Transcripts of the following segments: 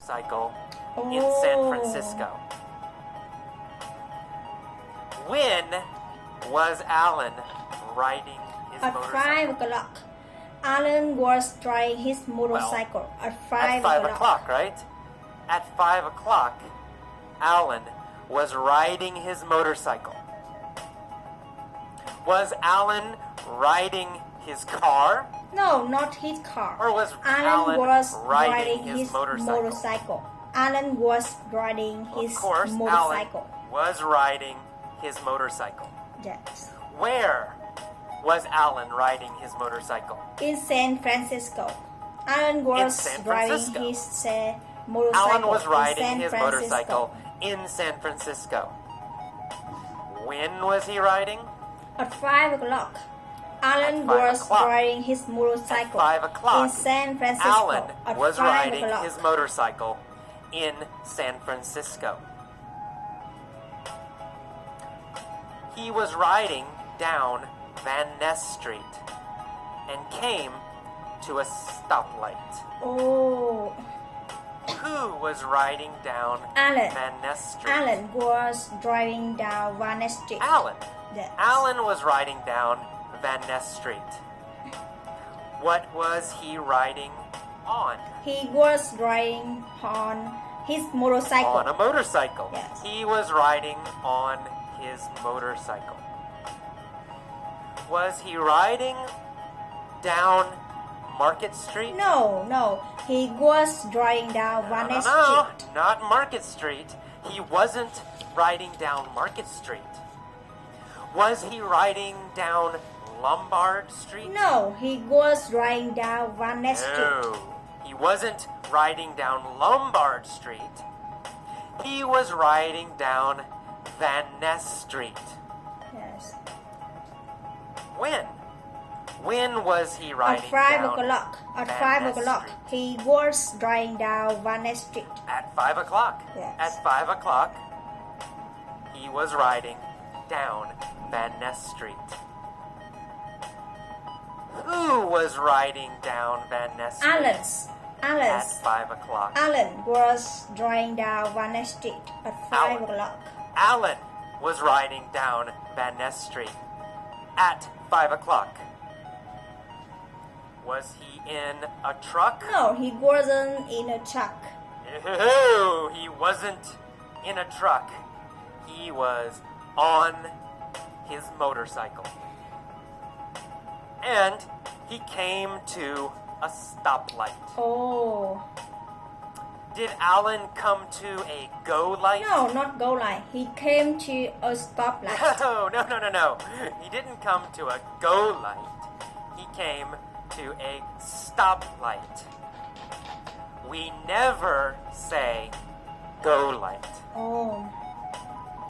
motorcycle in San Francisco. When was Alan riding his At motorcycle? 5 o'clock. Alan was driving his motorcycle at 5 At 5 o'clock, right? At 5 o'clock, Alan was riding his motorcycle. Was Alan riding his car? No, not his car. Or was Alan was riding riding his motorcycle? Alan was riding his Of course, motorcycle. Alan was riding his motorcycle. Yes. Where was Alan riding his motorcycle? In San Francisco. Alan was San driving Francisco. his motorcycle. Alan was in riding San his Francisco. motorcycle in San Francisco. When was he riding? At 5 o'clock. Alan At 5 was o'clock. riding his motorcycle At 5 o'clock. in San Francisco. Alan at was 5 riding o'clock. his motorcycle in San Francisco. He was riding down Van Ness Street and came to a stoplight. Oh, Who was riding down Alan. Van Ness Street? Alan was driving down Van Ness Street. Alan. Yes. Alan was riding down Van Ness Street. What was he riding on? He was riding on his motorcycle. On a motorcycle. Yes. He was riding on his motorcycle. Was he riding down Market Street? No. He was driving down Van Ness No, Street. not Market Street. He wasn't riding down Market Street. Was he riding down Lombard Street? No, he was driving down Van Ness Street. No, he wasn't riding down Lombard Street. He was riding down Van Ness Street. Yes. When? When was he riding At 5 down o'clock. At Van 5 Ness o'clock. Street? He was driving down Van Ness Street. At 5 o'clock. Yes. At 5 o'clock, he was riding down Van Ness Street. Who was riding down Van Ness Street? At 5 o'clock. Alan was driving down Van Ness Street at 5 Alan. o'clock. Alan was riding down Van Ness Street at 5 o'clock. Was he in a truck? No, he wasn't in a truck. No, he wasn't in a truck. He was on his motorcycle. And he came to a stoplight. Oh. Did Alan come to a go light? No, not go light. He came to a stoplight. No. He didn't come to a go light. He came to a stoplight. We never say go light. Oh.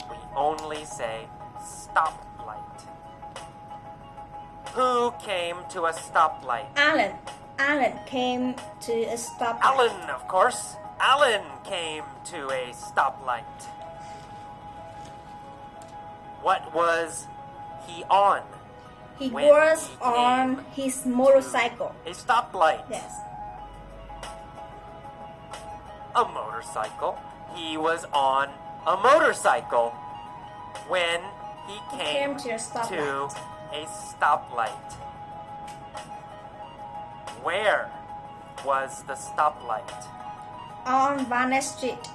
We only say stoplight. Who came to a stoplight? Alan. Alan came to a stoplight. Alan, of course. Alan came to a stoplight. What was he on? He when was he on came his motorcycle. A stoplight. Yes. A motorcycle. He was on a motorcycle when he came came to a stoplight. to a stoplight. Where was the stoplight? On Van Ness Street.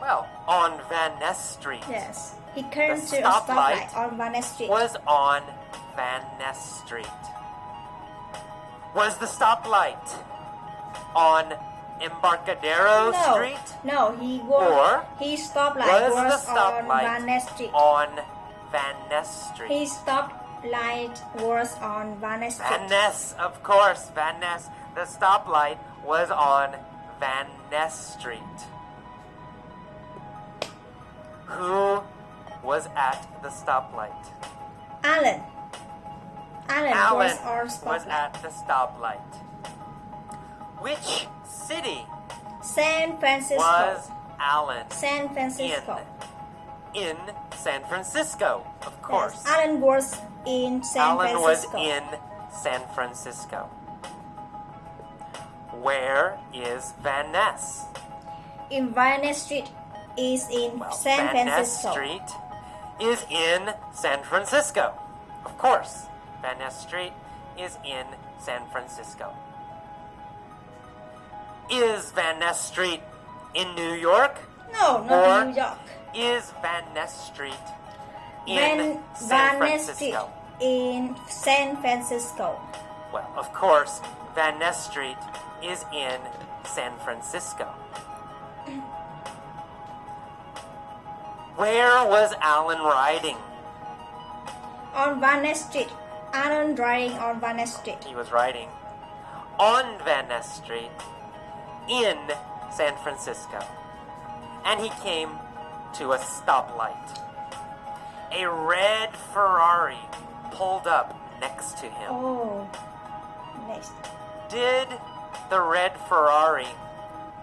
Well, on Van Ness Street. Yes. He came The to a stoplight stoplight on Van Ness Street. Was on Van Ness Street. Was the stoplight on Embarcadero Street? No, Or his stoplight Was was the on stoplight Van Ness Street. on Van Ness Street? His stoplight was on Van Ness Street. Van Ness, of course, Van Ness. The stoplight was on Van Ness Street. Who was at the stoplight? Alan. Alan Alan was our was stoplight. at the stoplight. Which city San Francisco. was Alan San Francisco. in San Francisco? Of course. Yes, Alan was in San Alan was Francisco. in San Francisco. Where is Van Ness? In Van Ness Street is in Well, San Van Ness Francisco. Street is in San Francisco. Of course, Van Ness Street is in San Francisco. Is Van Ness Street in New York? No, Or not New York. Is Van Ness Street in Van San Ness Street Francisco? in San Francisco. Well, of course, Van Ness Street is in San Francisco. Where was Alan riding? On Van Ness Street. Alan driving on Van Ness Street. He was riding on Van Ness Street in San Francisco. And he came to a stoplight. A red Ferrari pulled up next to him. Oh, next. Did the red Ferrari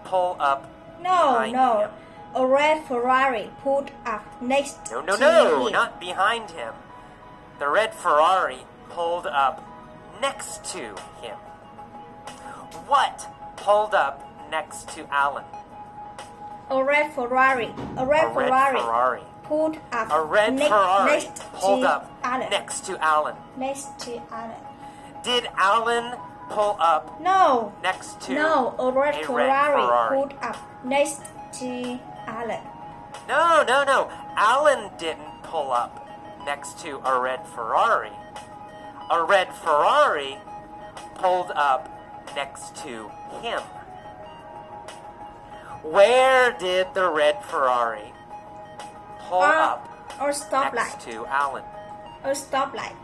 pull up No, behind no. him? A red Ferrari pulled up next No, to him. not behind him. The red Ferrari pulled up next to him. What pulled up next to Alan? A red Ferrari. A red A red Ferrari Ferrari. pulled up A red next Ferrari pulled to up Alan. next to Alan. Next to Alan. Did Alan pull up No. next to No, a red a red Ferrari Ferrari? pulled up next to Alan. No. Alan didn't pull up next to a red Ferrari. A red Ferrari pulled up next to him. Where did the red Ferrari pull up Or next stoplight. to Alan? A stoplight.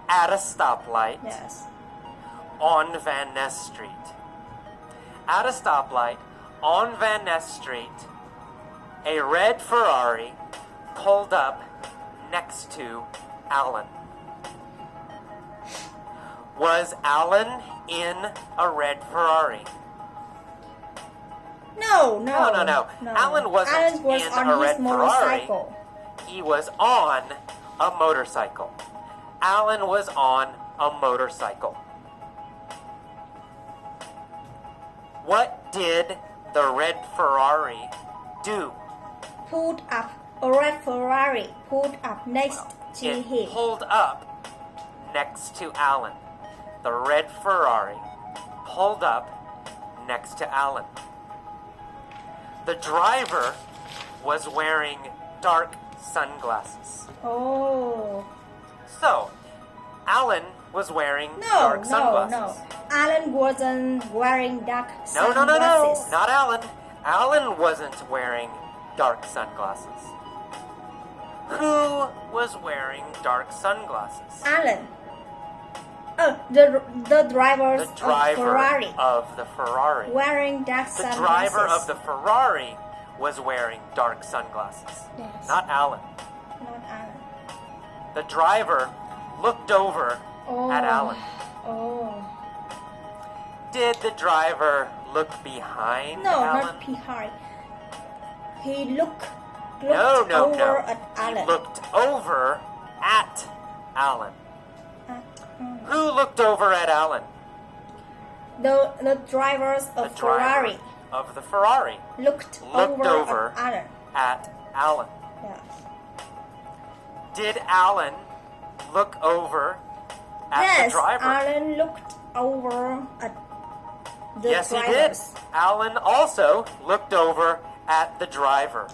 At a stoplight Yes. on Van Ness Street. At a stoplight on Van Ness Street, a red Ferrari pulled up next to Alan. Was Alan in a red Ferrari? No. Alan wasn't Alan was in on a his red motorcycle. He was on a motorcycle. Alan was on a motorcycle. What did the red Ferrari do? Pulled up. A red Ferrari pulled up next to It him. pulled up next to Alan. The red Ferrari pulled up next to Alan. The driver was wearing dark sunglasses. Oh. So, Alan was wearing No, dark sunglasses. Alan wasn't wearing dark No, sunglasses. not Alan. Alan wasn't wearing dark sunglasses. Who was wearing dark sunglasses? Alan. The driver The of driver Ferrari of the Ferrari. wearing dark The sunglasses. driver of the Ferrari was wearing dark sunglasses. Yes. Not Alan. Not Alan. The driver looked over at Alan. Oh. Did the driver look behind No, Alan? not behind. He looked No. over at He Alan. looked over at Alan. At, Who looked over at Alan? the drivers The of driver Ferrari of the Ferrari looked Looked over. at Alan. at Alan. Yes. Did Alan look over at Yes, the driver? Alan looked over at the Yes, drivers. he did. Alan also looked over at the driver.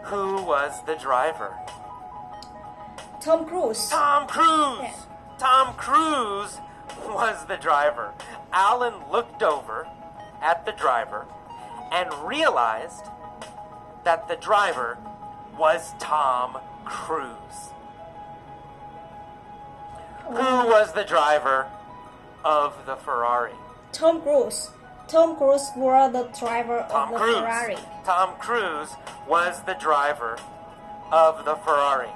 Who was the driver? Tom Cruise. Tom Cruise! Yes. Tom Cruise was the driver. Alan looked over at the driver and realized that the driver was Tom Cruise. Who was the driver of the Ferrari? Tom Cruise. Tom Cruise was the driver Tom of the Cruise. Ferrari. Tom Cruise was the driver of the Ferrari.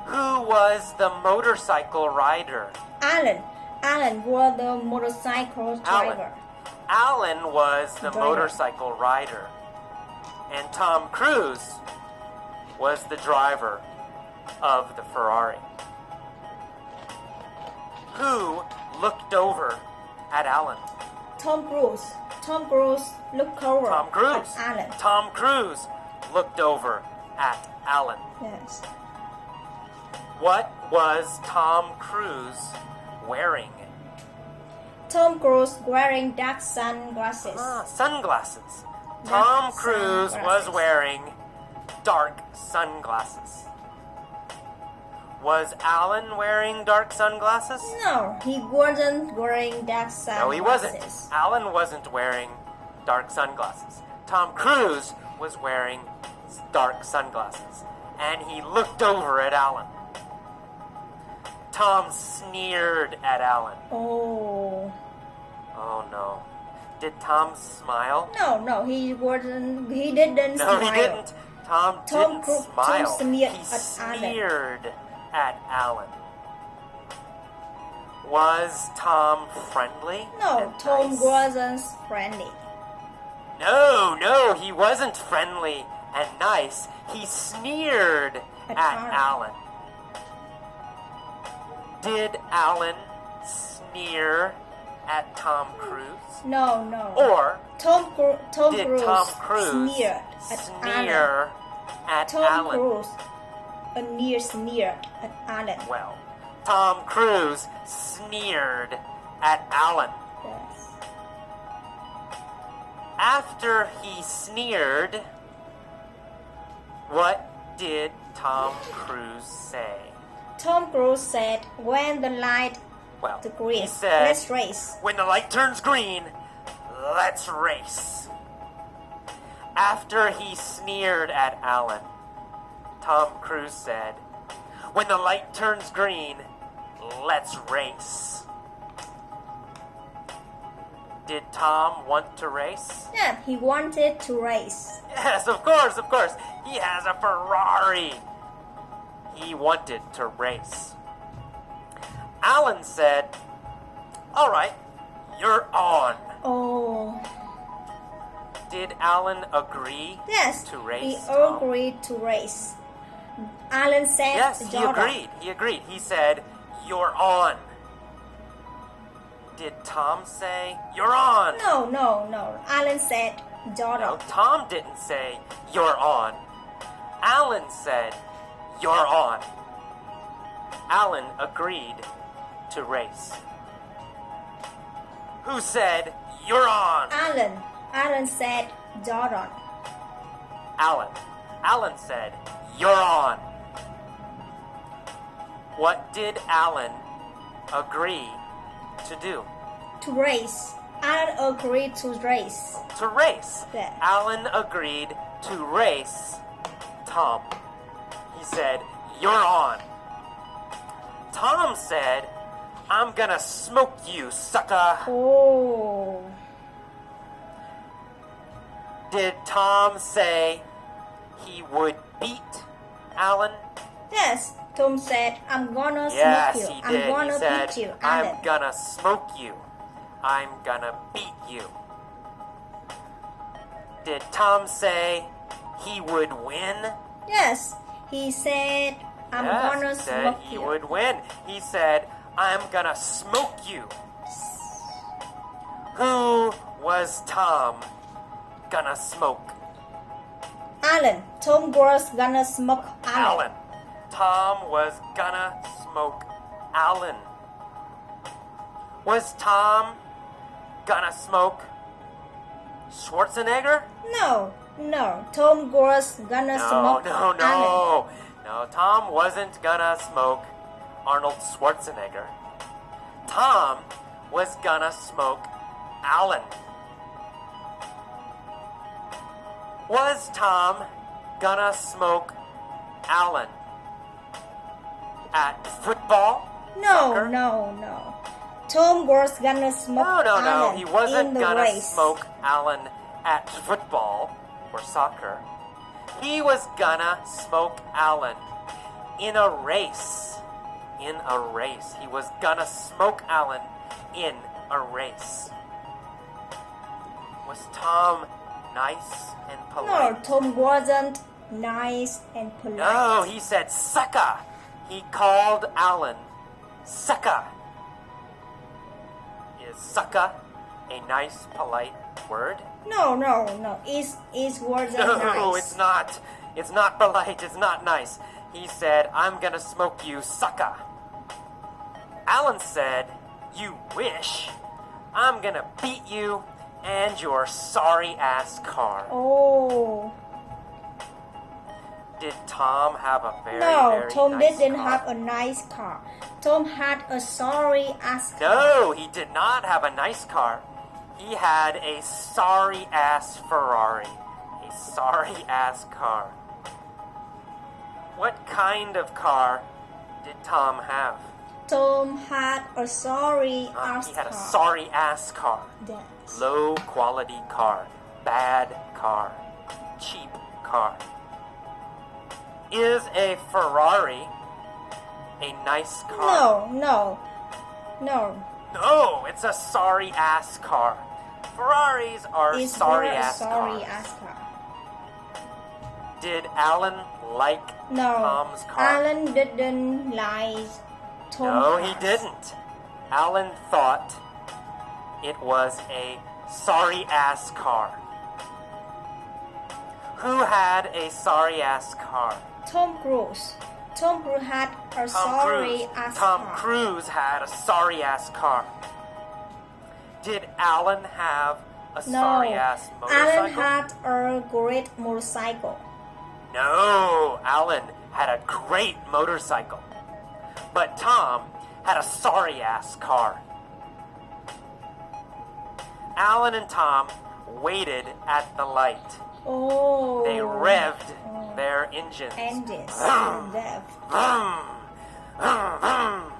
Who was the motorcycle rider? Alan. Alan was the motorcycle driver. Alan was the Driver. motorcycle rider. And Tom Cruise was the driver of the Ferrari. Who looked over at Alan? Tom Cruise. Tom Cruise looked over Tom Cruise. at Alan. Tom Cruise looked over at Alan. Yes. What was Tom Cruise wearing? Tom Cruise wearing dark sunglasses. Sunglasses. Dark Tom Cruise was sunglasses. wearing dark sunglasses. Was Alan wearing dark sunglasses? No, he wasn't wearing dark sunglasses. No, he wasn't. Alan wasn't wearing dark sunglasses. Tom Cruise was wearing dark sunglasses. And he looked over at Alan. Tom sneered at Alan. Oh. Oh no. Did Tom smile? No, he wasn't. He didn't No, smile. he didn't. Tom didn't smile. Tom sneered He at Alan. sneered at Alan. Was Tom friendly? No, and Tom nice? wasn't friendly. No, he wasn't friendly and nice. He sneered At at Alan. Did Alan sneer at Tom Cruise? No. Or Tom did Cruise Tom Cruise sneered at Alan. sneer at Tom Alan? Cruise sneered at Alan. Well, Tom Cruise sneered at Alan. Yes. After he sneered, what did Tom Cruise say? Tom Cruise said, "When the light Well, to green, he said, let's race." when the light turns green, let's race. After he sneered at Alan, Tom Cruise said, when the light turns green, let's race. Did Tom want to race? Yeah, he wanted to race. Yes, of course. He has a Ferrari. He wanted to race. Alan said, all right, you're on. Oh. Did Alan agree Yes, to race? he Tom? agreed to race. Alan said, Yes, he "Jordan." agreed. He said, you're on. Did Tom say, you're on? No. Alan said, "Jordan." No, Tom didn't say, you're on. Alan said, you're on. Alan agreed to race. Who said, you're on? Alan said, "Jordan." Alan. Alan said, you're on. What did Alan agree to do? To race. Alan agreed to race. To race. Yeah. Alan agreed to race Tom. He said, you're on. Tom said, I'm gonna smoke you, sucker. Oh. Did Tom say he would beat Alan? Yes, Tom said, "I'm gonna Yes, smoke you. he I'm did. gonna He said, beat you, Alan." I'm gonna smoke you. I'm gonna beat you. Did Tom say he would win? Yes, he said, "I'm Yes, gonna he said smoke he you." would win. He said, I'm gonna smoke you. Who was Tom gonna smoke? Alan. Tom was gonna smoke Alan. Alan. Tom was gonna smoke Alan. Was Tom gonna smoke Schwarzenegger? No. Tom was gonna smoke Alan. No, Tom wasn't gonna smoke Arnold Schwarzenegger. Tom was gonna smoke Alan. Was Tom gonna smoke Alan at football? Soccer? No. Tom was gonna smoke No. Alan He wasn't in the gonna race. smoke Alan at football or soccer. He was gonna smoke Alan in a race. In a race. He was gonna smoke Alan in a race. Was Tom nice and No, polite? Tom wasn't nice and polite. No, he said sucker. He called Alan sucker. sucka a nice, polite word? No. Is words are nice. No, it's not. It's not polite. It's not nice. He said, I'm gonna smoke you, sucka. Alan said, you wish. I'm gonna beat you and your sorry-ass car. Oh. Did Tom have a very, No, very Tom nice didn't car? have a nice car. Tom had a sorry ass car. No, he did not have a nice car. He had a sorry-ass Ferrari. A sorry-ass car. What kind of car did Tom have? Tom had a sorry ass He had a car. sorry-ass car. Yes. Low-quality car. Bad car. Cheap car. Is a Ferrari a nice car? No. No, it's a sorry-ass car. Ferraris are It's sorry-ass sorry cars. ass car. Did Alan like No. Tom's car? Alan didn't like Tom's No, he cars. didn't. Alan thought it was a sorry-ass car. Who had a sorry-ass car? Tom Cruise. Tom Cruise had a Tom sorry Cruise. ass Tom car. Cruise had a sorry-ass car. Did Alan have a No. sorry-ass motorcycle? Alan had a great motorcycle. No, Alan had a great motorcycle. But Tom had a sorry-ass car. Alan and Tom waited at the light. Oh. They revved their engines. Engines. Left. Vroom, vroom, vroom.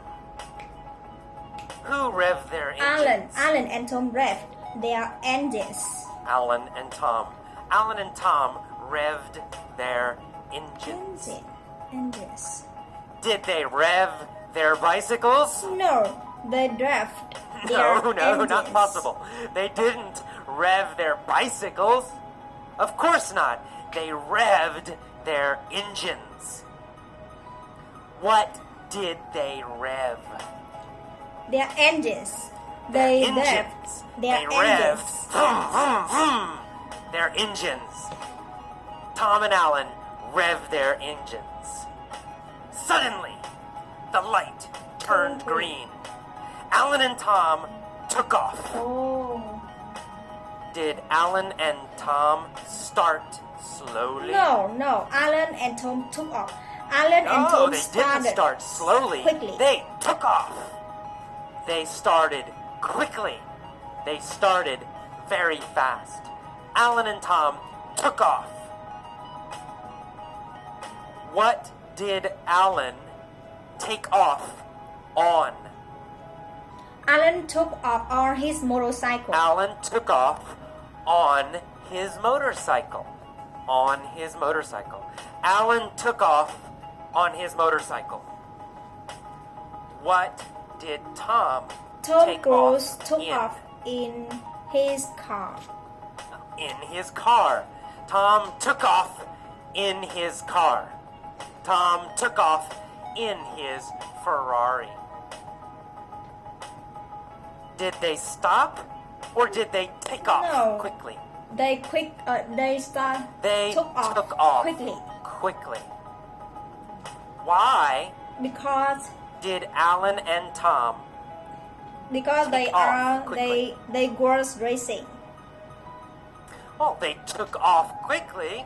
Who revved their engines? Alan and Tom revved their engines. Alan and Tom. Alan and Tom revved their engines. Engines. Did they rev their bicycles? No, they left their No, engines. not possible. They didn't rev their bicycles. Of course not. They revved their engines. What did they rev? Their engines. Their They engines. left their They revved. engines. Vroom, vroom, vroom. Their engines. Tom and Alan revved their engines. Suddenly, the light turned green. Alan and Tom took off. Oh. Did Alan and Tom start slowly? No. Alan and Tom took off. Alan and No, Tom they started didn't start slowly. quickly. They took off. They started quickly. They started very fast. Alan and Tom took off. What did Alan take off on? Alan took off on his motorcycle. Alan took off on his motorcycle. On his motorcycle. Alan took off on his motorcycle. What did Tom Tom take Cruise off took in? off in his car. In his car. Tom took off in his car. Tom took off in his Ferrari. Did they stop or did they take off No. quickly? They They took off quickly quickly. Why because did Alan and Tom they Take off quickly. they were racing. Well, they took off quickly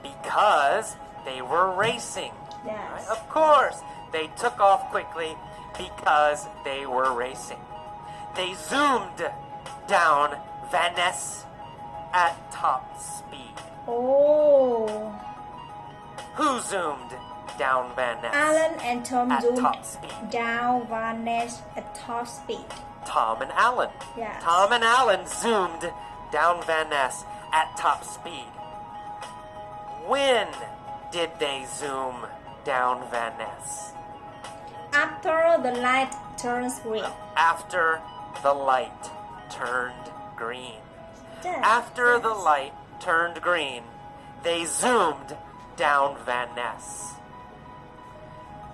because they were racing. Yes. Right? Of course, they took off quickly because they were racing. They zoomed down Van Ness at top speed. Oh. Who zoomed down Van Ness? Alan and Tom At zoomed top speed. down Van Ness at top speed. Tom and Alan. Yes. Tom and Alan zoomed down Van Ness at top speed. When did they zoom down Van Ness? After the light turns green. After the light turned green. Yes, After the yes. light turned green, they zoomed down Van Ness.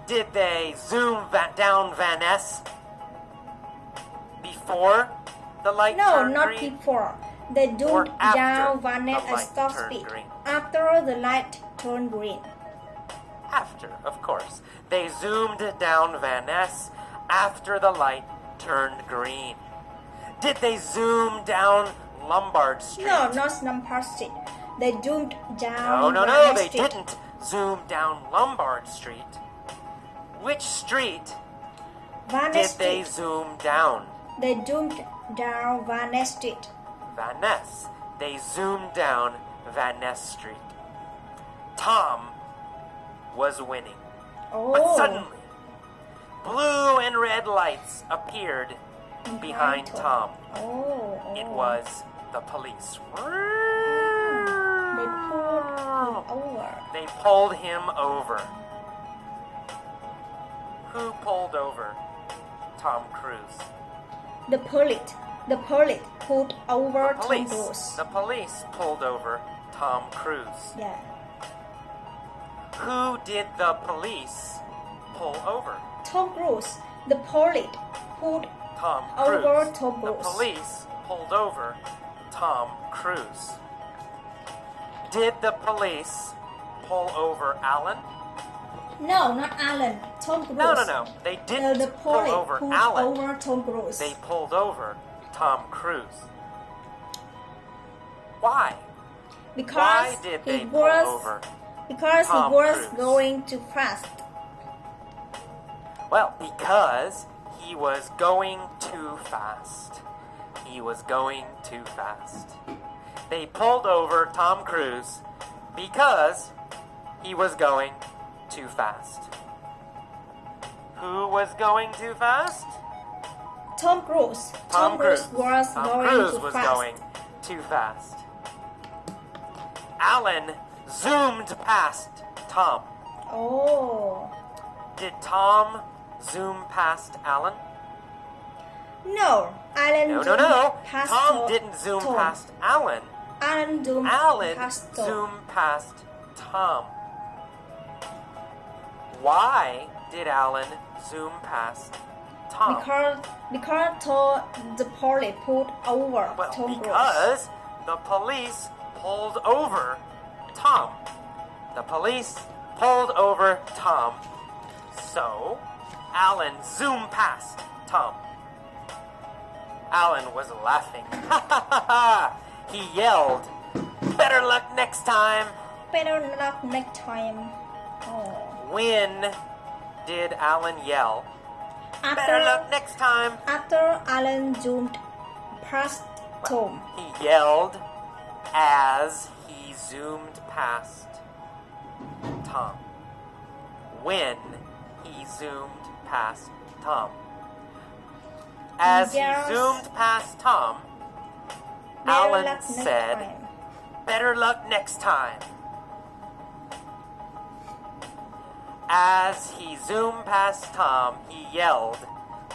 Did they zoom down Van Ness Before the light No, turned not green? before. They Or zoomed after down the Vanessa and light stopped turned speed. green? After the light turned green. After, of course. They zoomed down Van Ness after the light turned green. Did they zoom down Lombard Street? No, not Lombard Street. They zoomed No, down no, Vanessa they Street. didn't zoom down Lombard Street. Which street Vanessa did they Street. zoom down? They zoomed down Vanessa Street. Van Ness. They zoomed down Van Ness Street. Tom was winning. Oh. But suddenly, blue and red lights appeared behind Tom. Oh. It was the police. They pulled him over. They pulled him over. Who pulled over Tom Cruise? The police. The police pulled over Tom Police. Cruise. The police pulled over Tom Cruise. Yeah. Who did the police pull over? Tom Cruise. The police pulled Tom Cruise. over Tom The Cruise. police pulled over Tom Cruise. Did the police pull over Alan? No, not Alan. Tom Cruise. No. They didn't The pull police over pulled Alan. over Tom Cruise. They pulled over Tom Cruise. Why? because Why did he they pull was over? because Tom he was Cruise? going too fast. Well, because he was going too fast. He was going too fast. They pulled over Tom Cruise because he was going too fast. Who was going too fast? Tom Cruise. Tom Cruise. was Tom going Cruise too was fast. going too fast. Alan zoomed past Tom. Oh. Did Tom zoom past Alan? No, Alan No. zoomed past Tom didn't zoom Tom. past Alan. Alan zoomed Alan past Tom. zoomed past Tom. Why did Alan zoom past Tom? Because the police pulled over Well, Tom Cruise. because the police pulled over Tom. The police pulled over Tom. So, Alan zoomed past Tom. Alan was laughing. Ha ha ha ha! He yelled, "Better luck next time!" Better luck next time. Oh. When did Alan yell, "Better luck next time"? After Alan zoomed past Tom. He yelled as he zoomed past Tom. When he zoomed past Tom. As he Yes. zoomed past Tom, Better Alan luck next said, time. "Better luck next time." As he zoomed past Tom, he yelled,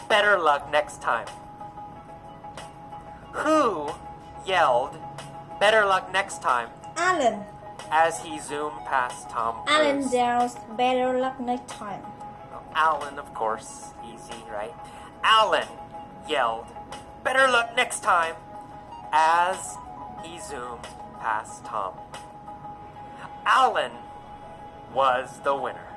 "Better luck next time." Who yelled, "Better luck next time," Alan. as he zoomed past Tom Cruise? Alan yells, better luck next time. Alan, of course. Easy, right? Alan yelled, "Better luck next time," as he zoomed past Tom. Alan was the winner.